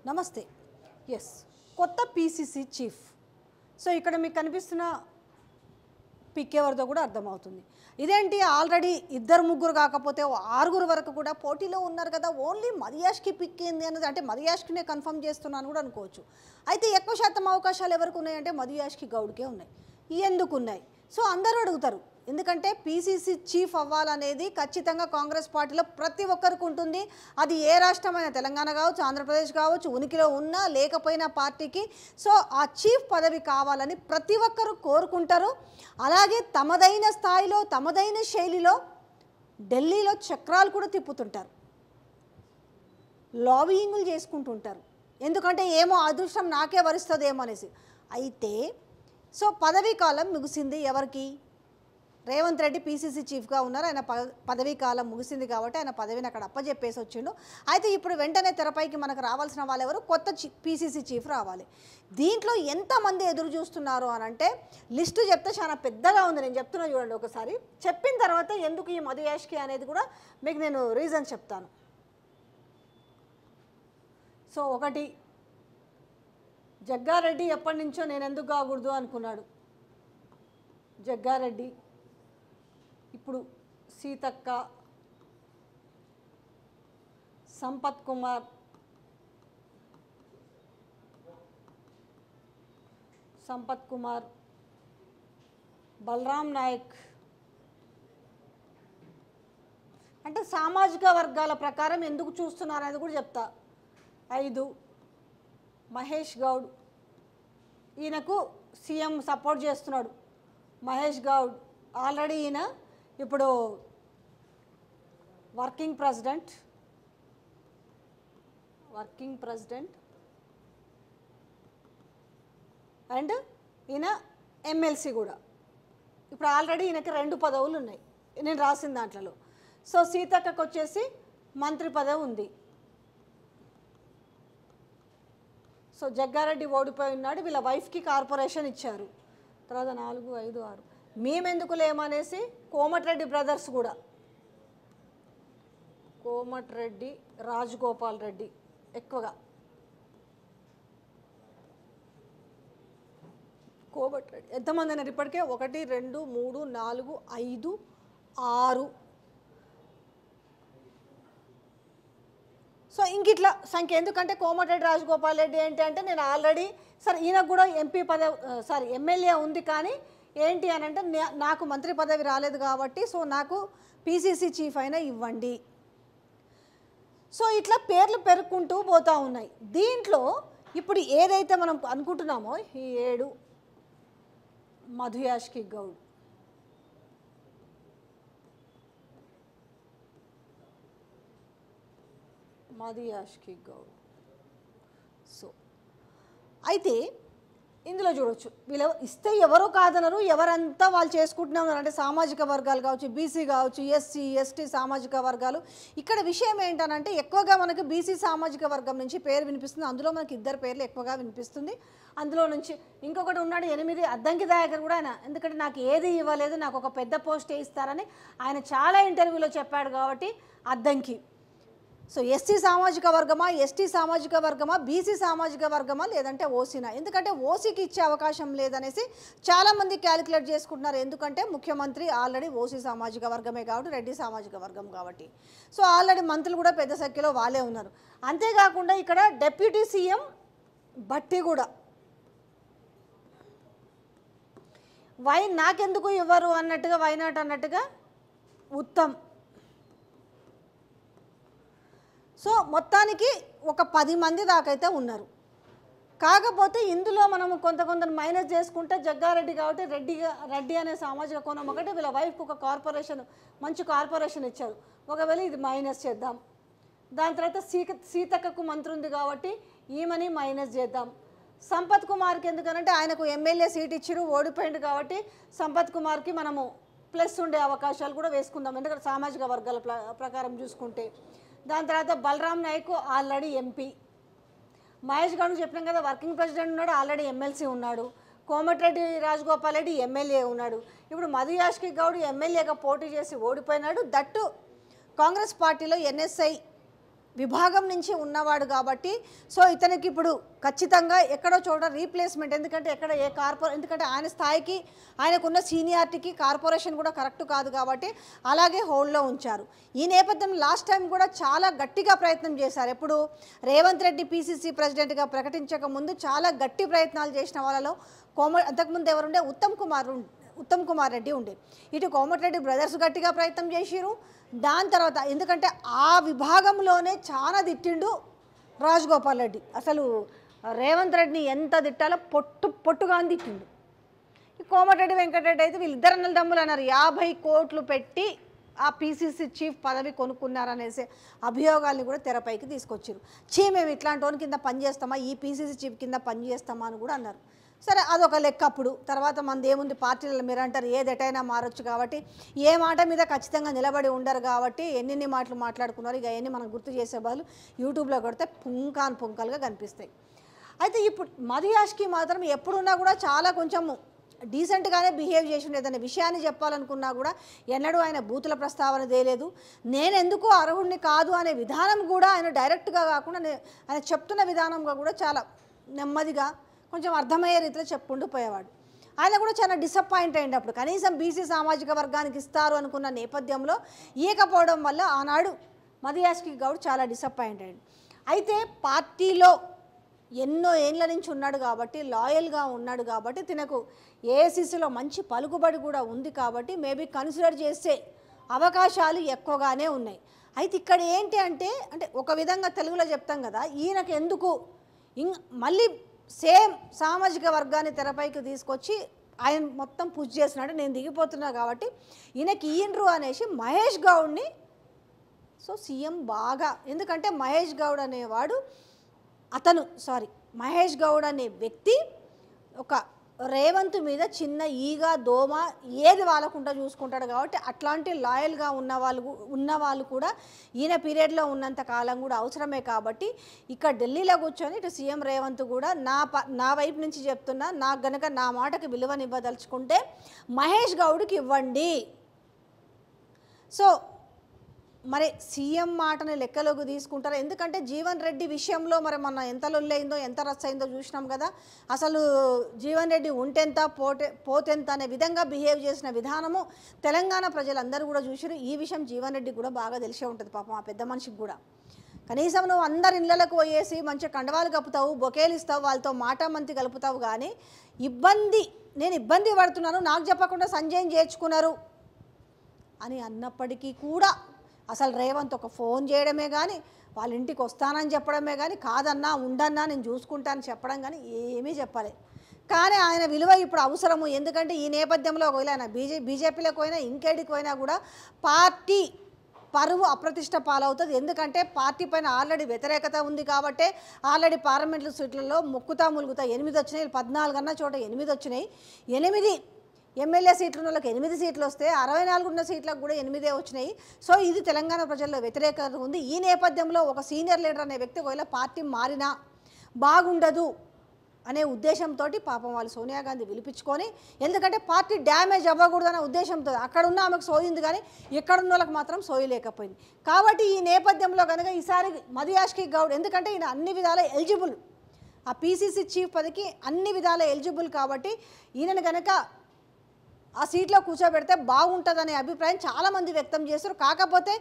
నమస్తే. ఎస్, కొత్త PCC chief. So ఇక్కడ మీకు కనిపిస్తున్న పిక్ ఎవరిదో కూడా అర్థమవుతుంది. ఇదేంటి ఆల్రెడీ ఇద్దరు ముగ్గురు కాకపోతే ఆరుగురు వరకు కూడా పోటీలో ఉన్నారు కదా, ఓన్లీ మరియాష్కి పిక్ ఏంది అన్నది, అంటే మరియాష్కినే కన్ఫర్మ్ చేస్తున్నాను కూడా అనుకోవచ్చు. అయితే ఎక్కువ శాతం అవకాశాలు ఎవరికి ఉన్నాయంటే మరియాష్కి గౌడ్కే ఉన్నాయి. ఎందుకు ఉన్నాయి? సో అందరూ అడుగుతారు, ఎందుకంటే పీసీసీ చీఫ్ అవ్వాలనేది ఖచ్చితంగా కాంగ్రెస్ పార్టీలో ప్రతి ఒక్కరికి ఉంటుంది. అది ఏ రాష్ట్రమైనా, తెలంగాణ కావచ్చు, ఆంధ్రప్రదేశ్ కావచ్చు, ఉనికిలో ఉన్నా లేకపోయినా పార్టీకి సో ఆ చీఫ్ పదవి కావాలని ప్రతి ఒక్కరు కోరుకుంటారు. అలాగే తమదైన స్థాయిలో తమదైన శైలిలో ఢిల్లీలో చక్రాలు కూడా తిప్పుతుంటారు, లాబియింగ్లు చేసుకుంటుంటారు. ఎందుకంటే ఏమో అదృష్టం నాకే వరిస్తుందేమో అనేసి. అయితే సో పదవీ కాలం ముగిసింది ఎవరికి? రేవంత్ రెడ్డి పీసీసీ చీఫ్గా ఉన్నారు. ఆయన పదవీ కాలం ముగిసింది కాబట్టి ఆయన పదవిని అక్కడ అప్పచెప్పేసి వచ్చిండు. అయితే ఇప్పుడు వెంటనే తెరపైకి మనకు రావాల్సిన వాళ్ళు ఎవరు? కొత్త పీసీసీ చీఫ్ రావాలి. దీంట్లో ఎంతమంది ఎదురు చూస్తున్నారు అని అంటే లిస్టు చెప్తే చాలా పెద్దగా ఉంది. నేను చెప్తున్నా చూడండి ఒకసారి, చెప్పిన తర్వాత ఎందుకు ఈ మరియాష్కి అనేది కూడా మీకు నేను రీజన్ చెప్తాను. సో ఒకటి, జగ్గారెడ్డి ఎప్పటి నుంచో నేను ఎందుకు కాకూడదు అనుకున్నాడు. జగ్గారెడ్డి, ఇప్పుడు సీతక్క, సంపత్ కుమార్, బలరాం నాయక్, అంటే సామాజిక వర్గాల ప్రకారం ఎందుకు చూస్తున్నారు అనేది కూడా చెప్తా. 5, మహేష్ గౌడ్, ఈయనకు సీఎం సపోర్ట్ చేస్తున్నాడు. మహేష్ గౌడ్ ఆల్రెడీ ఈయన ఇప్పుడు వర్కింగ్ ప్రెసిడెంట్ అండ్ ఈయన ఎమ్మెల్సీ కూడా. ఇప్పుడు ఆల్రెడీ ఈయనకి 2 పదవులు ఉన్నాయి నేను రాసిన దాంట్లో. సో సీతక్కకు వచ్చేసి మంత్రి పదవి ఉంది. సో జగ్గారెడ్డి ఓడిపోయి ఉన్నాడు, వీళ్ళ వైఫ్కి కార్పొరేషన్ ఇచ్చారు. తర్వాత 4, 5, 6 మేమెందుకు లేమనేసి కోమటిరెడ్డి బ్రదర్స్ కూడా, కోమటిరెడ్డి, రాజగోపాల్ రెడ్డి ఎక్కువగా, కోమటిరెడ్డి ఎంతమంది అయినారు ఇప్పటికే? 1, 2, 3, 4, 5, 6. సో ఇంక ఇట్లా సంఖ్య. ఎందుకంటే కోమటిరెడ్డి రాజగోపాల్ రెడ్డి ఏంటి అంటే నేను ఆల్రెడీ సరే ఈయనకు కూడా ఎమ్మెల్యే ఉంది, కానీ ఏంటి అని అంటే నాకు మంత్రి పదవి రాలేదు కాబట్టి సో నాకు పీసీసీ చీఫ్ అయినా ఇవ్వండి. సో ఇట్లా పేర్లు పెరుక్కుంటూ పోతూ ఉన్నాయి. దీంట్లో ఇప్పుడు ఏదైతే మనం అనుకుంటున్నామో ఈ 7 మధుయాష్కి గౌడ్, సో అయితే ఇందులో చూడొచ్చు వీళ్ళు ఇస్తే ఎవరో కాదనరు, ఎవరంతా వాళ్ళు చేసుకుంటూనే ఉన్నారు. అంటే సామాజిక వర్గాలు కావచ్చు, బీసీ కావచ్చు, ఎస్సీ ఎస్టీ సామాజిక వర్గాలు. ఇక్కడ విషయం ఏంటనంటే ఎక్కువగా మనకు బీసీ సామాజిక వర్గం నుంచి పేరు వినిపిస్తుంది. అందులో మనకి 2 పేర్లు ఎక్కువగా వినిపిస్తుంది. అందులో నుంచి ఇంకొకటి ఉన్నాడు 8 అద్దంకి దయాకర్ కూడా ఆయన, ఎందుకంటే నాకు ఏది ఇవ్వలేదు, నాకు ఒక పెద్ద పోస్టే ఇస్తారని ఆయన చాలా ఇంటర్వ్యూలో చెప్పాడు కాబట్టి అద్దంకి. సో ఎస్సీ సామాజిక వర్గమా, ఎస్టీ సామాజిక వర్గమా, బీసీ సామాజిక వర్గమా, లేదంటే ఓసీనా? ఎందుకంటే ఓసీకి ఇచ్చే అవకాశం లేదనేసి చాలామంది క్యాలిక్యులేట్ చేసుకుంటున్నారు. ఎందుకంటే ముఖ్యమంత్రి ఆల్రెడీ ఓసీ సామాజిక వర్గమే కాబట్టి, రెడ్డి సామాజిక వర్గం కాబట్టి. సో ఆల్రెడీ మంత్రులు కూడా పెద్ద సంఖ్యలో వాళ్ళే ఉన్నారు. అంతేకాకుండా ఇక్కడ డిప్యూటీ సీఎం భట్టి కూడా నాకెందుకు ఇవ్వరు అన్నట్టుగా, వైనాట్ అన్నట్టుగా ఉత్తమ్. సో మొత్తానికి ఒక 10 మంది దాకైతే ఉన్నారు. కాకపోతే ఇందులో మనము కొంత మైనస్ చేసుకుంటే జగ్గారెడ్డి కాబట్టి రెడ్డి అనే సామాజిక కోణం ఒకటి, వీళ్ళ వైఫ్కి ఒక కార్పొరేషన్, మంచి కార్పొరేషన్ ఇచ్చారు. ఒకవేళ ఇది మైనస్ చేద్దాం. దాని తర్వాత సీతక్కకు మంత్రి ఉంది కాబట్టి ఈమెని మైనస్ చేద్దాం. సంపత్ కుమార్కి ఎందుకనంటే ఆయనకు ఎమ్మెల్యే సీట్ ఇచ్చిరు, ఓడిపోయింది కాబట్టి సంపత్ కుమార్కి మనము ప్లస్ ఉండే అవకాశాలు కూడా వేసుకుందాం, ఎందుకంటే సామాజిక వర్గాల ప్రకారం చూసుకుంటే. దాని తర్వాత బలరాం నాయక్ ఆల్రెడీ ఎంపీ, మహేష్ గౌడ్ చెప్పినాం కదా వర్కింగ్ ప్రెసిడెంట్ ఉన్నాడు, ఆల్రెడీ ఎమ్మెల్సీ ఉన్నాడు, కోమటిరెడ్డి రాజగోపాల్ రెడ్డి ఎమ్మెల్యే ఉన్నాడు. ఇప్పుడు మధుయాష్కి గౌడ్ ఎమ్మెల్యేగా పోటీ చేసి ఓడిపోయినాడు. దట్టు కాంగ్రెస్ పార్టీలో ఎన్ఎస్ఐ విభాగం నుంచి ఉన్నవాడు కాబట్టి సో ఇతనికి ఇప్పుడు ఖచ్చితంగా ఎక్కడో చోట రీప్లేస్మెంట్, ఎందుకంటే ఎక్కడ ఏ ఎందుకంటే ఆయన స్థాయికి ఆయనకున్న సీనియారిటీకి కార్పొరేషన్ కూడా కరెక్ట్ కాదు కాబట్టి అలాగే హోల్డ్లో ఉంచారు. ఈ నేపథ్యంలో లాస్ట్ టైం కూడా చాలా గట్టిగా ప్రయత్నం చేశారు. ఎప్పుడు రేవంత్ రెడ్డి పీసీసీ ప్రెసిడెంట్గా ప్రకటించక ముందు చాలా గట్టి ప్రయత్నాలు చేసిన వాళ్ళలో అంతకుముందు ఎవరుండే ఉత్తమ్ కుమార్ రెడ్డి ఉండే, ఇటు కోమటిరెడ్డి బ్రదర్స్ గట్టిగా ప్రయత్నం చేసిరు. దాని తర్వాత ఎందుకంటే ఆ విభాగంలోనే చాలా తిట్టిండు రాజగోపాల్ రెడ్డి, అసలు రేవంత్ రెడ్డిని ఎంత తిట్టాలో పొట్టుగా తిట్టిండు. ఈ కోమటిరెడ్డి వెంకటరెడ్డి అయితే వీళ్ళిద్దరు అన్నదమ్ములు అన్నారు 50 కోట్లు పెట్టి ఆ పీసీసీ చీఫ్ పదవి కొనుక్కున్నారనేసి అభియోగాల్ని కూడా తెరపైకి తీసుకొచ్చారు. మేము ఇట్లాంటి వాని కింద పనిచేస్తామా, ఈ పీసీసీ చీఫ్ కింద పనిచేస్తామా అని కూడా అన్నారు. సరే అదొక లెక్క. అప్పుడు తర్వాత మనది ఏముంది, పార్టీలలో మీరు అంటారు ఏది ఎటైనా మారొచ్చు కాబట్టి ఏ మాట మీద ఖచ్చితంగా నిలబడి ఉండరు కాబట్టి ఎన్ని మాటలు మాట్లాడుకున్నారు. ఇక అవన్నీ మనం గుర్తు చేసే వాళ్ళు యూట్యూబ్లో కొడితే పుంకాలుగా కనిపిస్తాయి. అయితే ఇప్పుడు మధుయాష్కి మాత్రం ఎప్పుడున్నా కూడా చాలా కొంచెం డీసెంట్గానే బిహేవ్ చేసి ఉండేదనే విషయాన్ని చెప్పాలనుకున్నా కూడా ఎన్నడూ ఆయన బూతుల ప్రస్తావన తేలేదు. నేను ఎందుకు అర్హుడిని కాదు అనే విధానం కూడా ఆయన డైరెక్ట్గా కాకుండా ఆయన చెప్తున్న విధానంగా కూడా చాలా నెమ్మదిగా కొంచెం అర్థమయ్యే రీతిలో చెప్పుకుంటూ పోయేవాడు. ఆయన కూడా చాలా డిసప్పాయింట్ అయ్యింది. అప్పుడు కనీసం బీసీ సామాజిక వర్గానికి ఇస్తారు అనుకున్న నేపథ్యంలో ఇవ్వకపోవడం వల్ల ఆనాడు మధుయాష్కి గౌడ్ చాలా డిసప్పాయింట్ అయ్యింది. అయితే పార్టీలో ఎన్నో ఏళ్ళ నుంచి ఉన్నాడు కాబట్టి, లాయల్గా ఉన్నాడు కాబట్టి, తినకు ఏఐసీసీలో మంచి పలుకుబడి కూడా ఉంది కాబట్టి మేబీ కన్సిడర్ చేసే అవకాశాలు ఎక్కువగానే ఉన్నాయి. అయితే ఇక్కడ ఏంటి అంటే ఒక విధంగా తెలుగులో చెప్తాం కదా, ఈయనకు ఎందుకు మళ్ళీ సేమ్ సామాజిక వర్గాన్ని తెరపైకి తీసుకొచ్చి ఆయన మొత్తం పుష్ చేసినాడు, నేను దిగిపోతున్నా కాబట్టి ఈయనకి ఈయనరు అనేసి మహేష్ గౌడ్ని సో సీఎం బాగా, ఎందుకంటే మహేష్ గౌడ్ అనేవాడు మహేష్ గౌడ్ అనే వ్యక్తి ఒక రేవంత్ మీద చిన్న ఈగ దోమ ఏది వాళ్ళకుండా చూసుకుంటాడు కాబట్టి అట్లాంటి లాయల్గా ఉన్నవాళ్ళు కూడా ఈయన పీరియడ్లో ఉన్నంత కాలం కూడా అవసరమే. కాబట్టి ఇక్కడ ఢిల్లీలో కూర్చొని ఇటు సీఎం రేవంత్ కూడా నా వైపు నుంచి చెప్తున్నా, నాకు గనక నా మాటకి విలువనివ్వదలుచుకుంటే మహేష్ గౌడ్కి ఇవ్వండి. సో మరి సీఎం మాటని లెక్కలోకి తీసుకుంటారు. ఎందుకంటే జీవన్ రెడ్డి విషయంలో మరి మన ఎంత లొల్లైందో ఎంత రచ్చయిందో చూసినాం కదా. అసలు జీవన్ రెడ్డి ఉంటెంత పోతెంత అనే విధంగా బిహేవ్ చేసిన విధానము తెలంగాణ ప్రజలందరూ కూడా చూసారు. ఈ విషయం జీవన్ రెడ్డి కూడా బాగా తెలిసే ఉంటుంది పాపం ఆ పెద్ద మనిషికి కూడా. కనీసం నువ్వు అందరి ఇళ్ళలకు పోయేసి మంచి కండవాలు కప్పుతావు, బొకేలు ఇస్తావు, వాళ్ళతో మాటామంతి కలుపుతావు, కానీ నేను ఇబ్బంది పడుతున్నాను, నాకు చెప్పకుండా సంజయ్ని చేర్చుకున్నారు అని అన్నప్పటికీ కూడా అసలు రేవంత్ ఒక ఫోన్ చేయడమే కానీ, వాళ్ళ ఇంటికి వస్తానని చెప్పడమే కానీ, కాదన్నా ఉండన్నా నేను చూసుకుంటానని చెప్పడం కానీ ఏమీ చెప్పలే. కానీ ఆయన విలువ ఇప్పుడు అవసరము. ఎందుకంటే ఈ నేపథ్యంలో ఒకవేళ ఆయన బీజేపీలోకి పోయినా ఇంకేడికి పోయినా కూడా పార్టీ పరువు అప్రతిష్ట పాలవుతుంది. ఎందుకంటే పార్టీ పైన ఆల్రెడీ వ్యతిరేకత ఉంది కాబట్టి ఆల్రెడీ పార్లమెంటు సీట్లలో ముక్కుతా 8 వచ్చినాయి, 14 అన్న చోట 8 వచ్చినాయి. 8 ఎమ్మెల్యే సీట్లు ఉన్న వాళ్ళకి 8 సీట్లు వస్తే 64 ఉన్న సీట్లకు కూడా 8 వచ్చినాయి. సో ఇది తెలంగాణ ప్రజల్లో వ్యతిరేకత ఉంది. ఈ నేపథ్యంలో ఒక సీనియర్ లీడర్ అనే వ్యక్తి ఒకవేళ పార్టీ మారినా బాగుండదు అనే ఉద్దేశంతో పాపం వాళ్ళు సోనియా గాంధీ పిలిపించుకొని, ఎందుకంటే పార్టీ డ్యామేజ్ అవ్వకూడదనే ఉద్దేశంతో అక్కడ ఉన్న ఆమెకు సోయింది కానీ ఇక్కడున్న వాళ్ళకి మాత్రం సోయలేకపోయింది. కాబట్టి ఈ నేపథ్యంలో కనుక ఈసారి మధుయాష్కి గౌడ్, ఎందుకంటే ఈయన అన్ని విధాల ఎలిజిబుల్, ఆ పీసీసీ చీఫ్ పదవికి అన్ని విధాల ఎలిజిబుల్ కాబట్టి ఈయనను కనుక ఆ సీట్లో కూర్చోబెడితే బాగుంటుందనే అభిప్రాయం చాలామంది వ్యక్తం చేస్తారు. కాకపోతే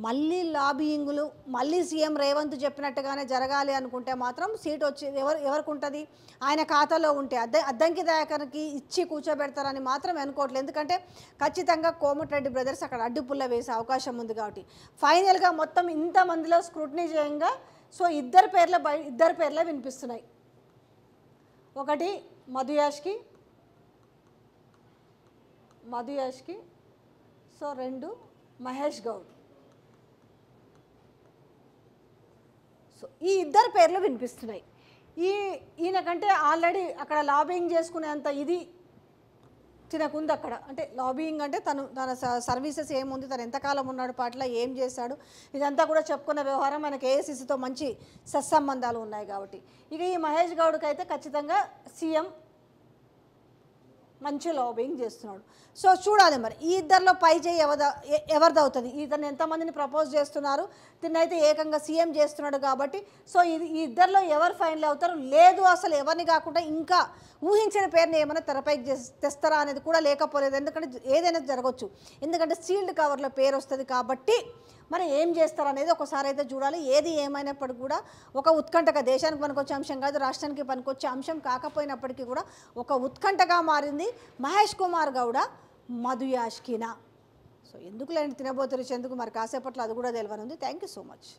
మళ్ళీ లాబియింగులు మళ్ళీ సీఎం రేవంత్ చెప్పినట్టుగానే జరగాలి అనుకుంటే మాత్రం సీట్ వచ్చి ఎవరికి ఉంటుంది, ఆయన ఖాతాలో ఉంటే అద్దంకి దయాకర్కి ఇచ్చి కూర్చోబెడతారని మాత్రం అనుకోవట్లేదు. ఎందుకంటే ఖచ్చితంగా కోమటిరెడ్డి బ్రదర్స్ అక్కడ అడ్డుపుల్ల వేసే అవకాశం ఉంది కాబట్టి ఫైనల్గా మొత్తం ఇంతమందిలో స్క్రూటినీ చేయంగా సో ఇద్దరు పేర్లే వినిపిస్తున్నాయి. ఒకటి మధుయాష్కి సో 2 మహేష్ గౌడ్. సో ఈ ఇద్దరు పేర్లు వినిపిస్తున్నాయి. ఈయనకంటే ఆల్రెడీ అక్కడ లాబింగ్ చేసుకునేంత ఇది తినకుంది అక్కడ. అంటే లాబింగ్ అంటే తన సర్వీసెస్ ఏముంది, తను ఎంతకాలం ఉన్నాడు పార్టీలో, ఏం చేశాడు, ఇదంతా కూడా చెప్పుకున్న వ్యవహారం. మనకి ఏఐసీసీతో మంచి సత్సంబంధాలు ఉన్నాయి కాబట్టి ఇక ఈ మహేష్ గౌడ్కి అయితే ఖచ్చితంగా సీఎం మంచి లాబింగ్ చేస్తున్నాడు. సో చూడాలి మరి ఈ ఇద్దరిలో పై చేయి ఎవరిది అవుతుంది. ఇతను ఎంతమందిని ప్రపోజ్ చేస్తున్నారు, తిన్నైతే ఏకంగా సీఎం చేస్తున్నాడు కాబట్టి సో ఈ ఇద్దరిలో ఎవరు ఫైనల్ అవుతారు, లేదు అసలు ఎవరిని కాకుండా ఇంకా ఊహించిన పేరుని ఏమైనా తెరపైకి తెస్తారా అనేది కూడా లేకపోలేదు. ఎందుకంటే ఏదైనా జరగవచ్చు, ఎందుకంటే సీల్డ్ కవర్లో పేరు వస్తుంది కాబట్టి మరి ఏం చేస్తారు అనేది ఒకసారి అయితే చూడాలి. ఏది ఏమైనప్పటికీ కూడా ఒక ఉత్కంఠగా, దేశానికి పనికొచ్చే అంశం కాదు, రాష్ట్రానికి పనికొచ్చే అంశం కాకపోయినప్పటికీ కూడా ఒక ఉత్కంఠగా మారింది మహేష్ కుమార్ గౌడ మధు యాష్కినా. సో ఎందుకు లేని తినబోతురు చెందుకు మరి కాసేపట్లో అది కూడా తెలియనుంది. Thank you so much.